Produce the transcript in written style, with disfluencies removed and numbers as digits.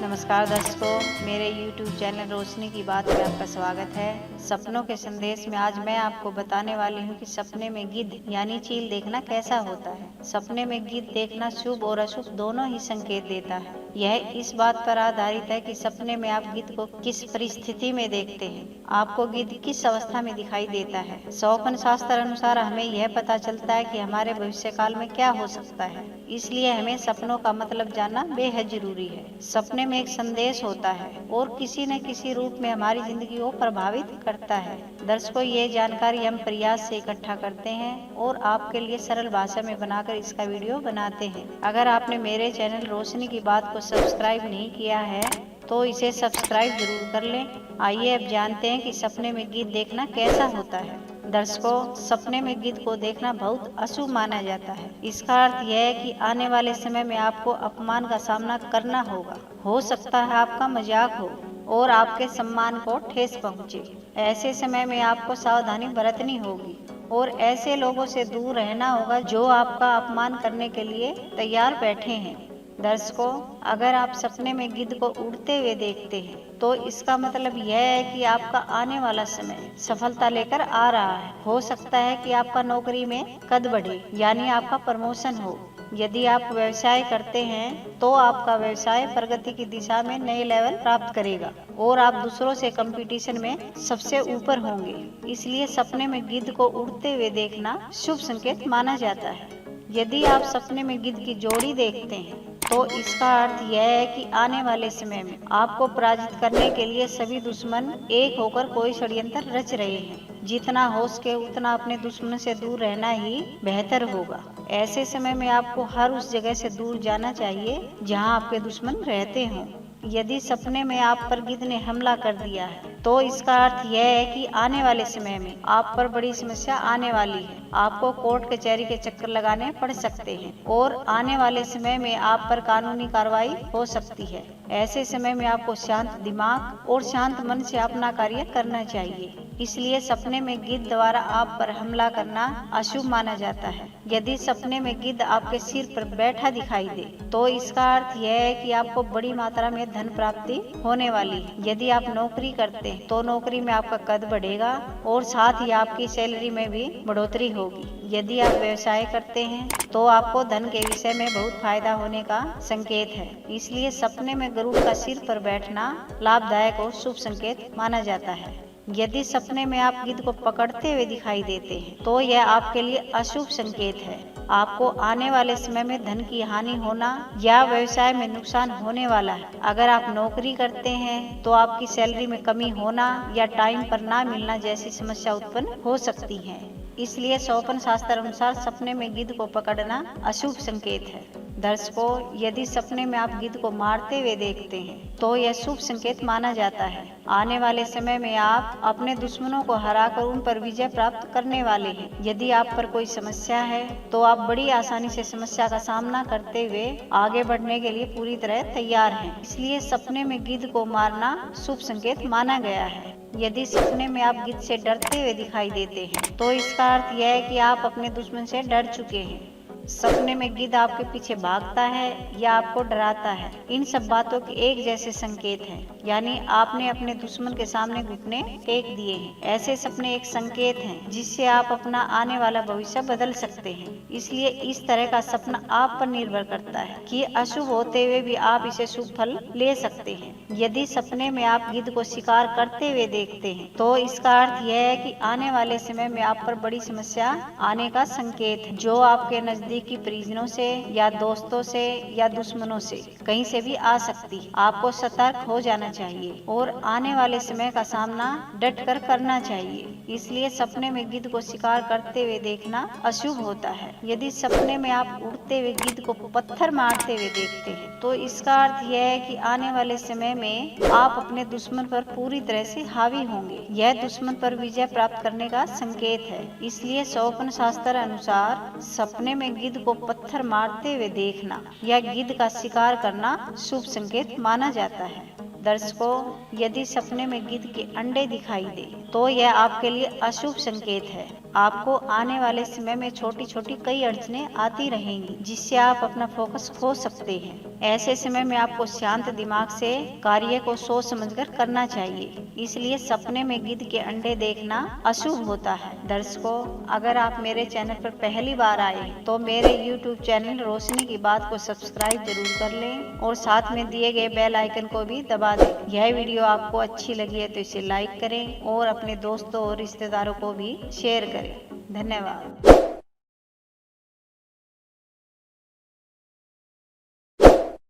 नमस्कार दर्शकों, मेरे YouTube चैनल रोशनी की बात में आपका स्वागत है। सपनों के संदेश में आज मैं आपको बताने वाली हूँ कि सपने में गिद्ध यानी चील देखना कैसा होता है। सपने में गिद्ध देखना शुभ और अशुभ दोनों ही संकेत देता है। यह इस बात पर आधारित है कि सपने में आप गिद्ध को किस परिस्थिति में देखते हैं, आपको गिद्ध किस अवस्था में दिखाई देता है। स्वप्न शास्त्र अनुसार हमें यह पता चलता है कि हमारे भविष्य काल में क्या हो सकता है, इसलिए हमें सपनों का मतलब जानना बेहद जरूरी है। सपने में एक संदेश होता है और किसी न किसी रूप में हमारी जिंदगी को प्रभावित करता है। दर्शकों, ये जानकारी हम प्रयास से इकट्ठा करते हैं और आपके लिए सरल भाषा में बनाकर इसका वीडियो बनाते हैं। अगर आपने मेरे चैनल रोशनी की बात को सब्सक्राइब नहीं किया है तो इसे सब्सक्राइब जरूर कर लें। आइए अब जानते हैं कि सपने में गिद्ध देखना कैसा होता है। दर्शकों, सपने में गिद्ध को देखना बहुत अशुभ माना जाता है। इसका अर्थ यह है कि आने वाले समय में आपको अपमान का सामना करना होगा। हो सकता है आपका मजाक हो और आपके सम्मान को ठेस पहुंचे। ऐसे समय में आपको सावधानी बरतनी होगी और ऐसे लोगों से दूर रहना होगा जो आपका अपमान करने के लिए तैयार बैठे हैं। दर्शकों, अगर आप सपने में गिद्ध को उड़ते हुए देखते हैं तो इसका मतलब यह है कि आपका आने वाला समय सफलता लेकर आ रहा है। हो सकता है कि आपका नौकरी में कद बढ़े यानी आपका प्रमोशन हो। यदि आप व्यवसाय करते हैं तो आपका व्यवसाय प्रगति की दिशा में नए लेवल प्राप्त करेगा और आप दूसरों से कंपटीशन में सबसे ऊपर होंगे। इसलिए सपने में गिद्ध को उड़ते हुए देखना शुभ संकेत माना जाता है। यदि आप सपने में गिद्ध की जोड़ी देखते हैं तो इसका अर्थ यह है कि आने वाले समय में आपको पराजित करने के लिए सभी दुश्मन एक होकर कोई षड्यंत्र रच रहे हैं। जितना हो सके उतना अपने दुश्मन से दूर रहना ही बेहतर होगा। ऐसे समय में आपको हर उस जगह से दूर जाना चाहिए जहां आपके दुश्मन रहते हों। यदि सपने में आप पर गिद्ध ने हमला कर दिया है तो इसका अर्थ यह है कि आने वाले समय में आप पर बड़ी समस्या आने वाली है। आपको कोर्ट कचहरी के चक्कर लगाने पड़ सकते हैं और आने वाले समय में आप पर कानूनी कार्रवाई हो सकती है। ऐसे समय में आपको शांत दिमाग और शांत मन से अपना कार्य करना चाहिए। इसलिए सपने में गिद्ध द्वारा आप पर हमला करना अशुभ माना जाता है। यदि सपने में गिद्ध आपके सिर पर बैठा दिखाई दे तो इसका अर्थ यह है कि आपको बड़ी मात्रा में धन प्राप्ति होने वाली है। यदि आप नौकरी करते हैं तो नौकरी में आपका कद बढ़ेगा और साथ ही आपकी सैलरी में भी बढ़ोतरी होगी। यदि आप व्यवसाय करते हैं तो आपको धन के विषय में बहुत फायदा होने का संकेत है। इसलिए सपने में गरुड़ का सिर पर बैठना लाभदायक और शुभ संकेत माना जाता है। यदि सपने में आप गिद्ध को पकड़ते हुए दिखाई देते हैं तो यह आपके लिए अशुभ संकेत है। आपको आने वाले समय में धन की हानि होना या व्यवसाय में नुकसान होने वाला है। अगर आप नौकरी करते हैं तो आपकी सैलरी में कमी होना या टाइम पर ना मिलना जैसी समस्या उत्पन्न हो सकती है। इसलिए स्वप्न शास्त्र अनुसार सपने में गिद्ध को पकड़ना अशुभ संकेत है। दर्शकों, यदि सपने में आप गिद्ध को मारते हुए देखते हैं तो यह शुभ संकेत माना जाता है। आने वाले समय में आप अपने दुश्मनों को हराकर उन पर विजय प्राप्त करने वाले हैं। यदि आप पर कोई समस्या है तो आप बड़ी आसानी से समस्या का सामना करते हुए आगे बढ़ने के लिए पूरी तरह तैयार हैं। इसलिए सपने में गिद्ध को मारना शुभ संकेत माना गया है। यदि सपने में आप गिद्ध से डरते हुए दिखाई देते हैं तो इसका अर्थ यह है कि आप अपने दुश्मन से डर चुके हैं। सपने में गिद्ध आपके पीछे भागता है या आपको डराता है, इन सब बातों के एक जैसे संकेत हैं, यानी आपने अपने दुश्मन के सामने घुटने टेक दिए हैं। ऐसे सपने एक संकेत हैं जिससे आप अपना आने वाला भविष्य बदल सकते हैं। इसलिए इस तरह का सपना आप पर निर्भर करता है कि अशुभ होते हुए भी आप इसे शुभ फल ले सकते हैं। यदि सपने में आप गिद्ध को शिकार करते हुए देखते हैं तो इसका अर्थ यह है कि आने वाले समय में आप पर बड़ी समस्या आने का संकेत है, जो आपके नजदीक की परिजनों से या दोस्तों से या दुश्मनों से कहीं से भी आ सकती है। आपको सतर्क हो जाना चाहिए और आने वाले समय का सामना डट कर करना चाहिए। इसलिए सपने में गिद्ध को शिकार करते हुए देखना अशुभ होता है। यदि सपने में आप उड़ते हुए गिद्ध को पत्थर मारते हुए देखते हैं तो इसका अर्थ यह है कि आने वाले समय में आप अपने दुश्मन पर पूरी तरह से हावी होंगे। यह दुश्मन पर विजय प्राप्त करने का संकेत है। इसलिए स्वप्न शास्त्र अनुसार सपने में गिद्ध को पत्थर मारते हुए देखना या गिद्ध का शिकार करना शुभ संकेत माना जाता है। दर्शकों, यदि सपने में गिद्ध के अंडे दिखाई दे तो यह आपके लिए अशुभ संकेत है। आपको आने वाले समय में छोटी छोटी कई अड़चनें आती रहेंगी, जिससे आप अपना फोकस खो सकते हैं। ऐसे समय में आपको शांत दिमाग से कार्य को सोच समझकर करना चाहिए। इसलिए सपने में गिद्ध के अंडे देखना अशुभ होता है। दर्शकों, अगर आप मेरे चैनल पर पहली बार आए तो मेरे YouTube चैनल रोशनी की बात को सब्सक्राइब जरूर कर लें और साथ में दिए गए बेल आइकन को भी दबा दें। यह वीडियो आपको अच्छी लगी है तो इसे लाइक करें और अपने दोस्तों और रिश्तेदारों को भी शेयर करें। धन्यवाद।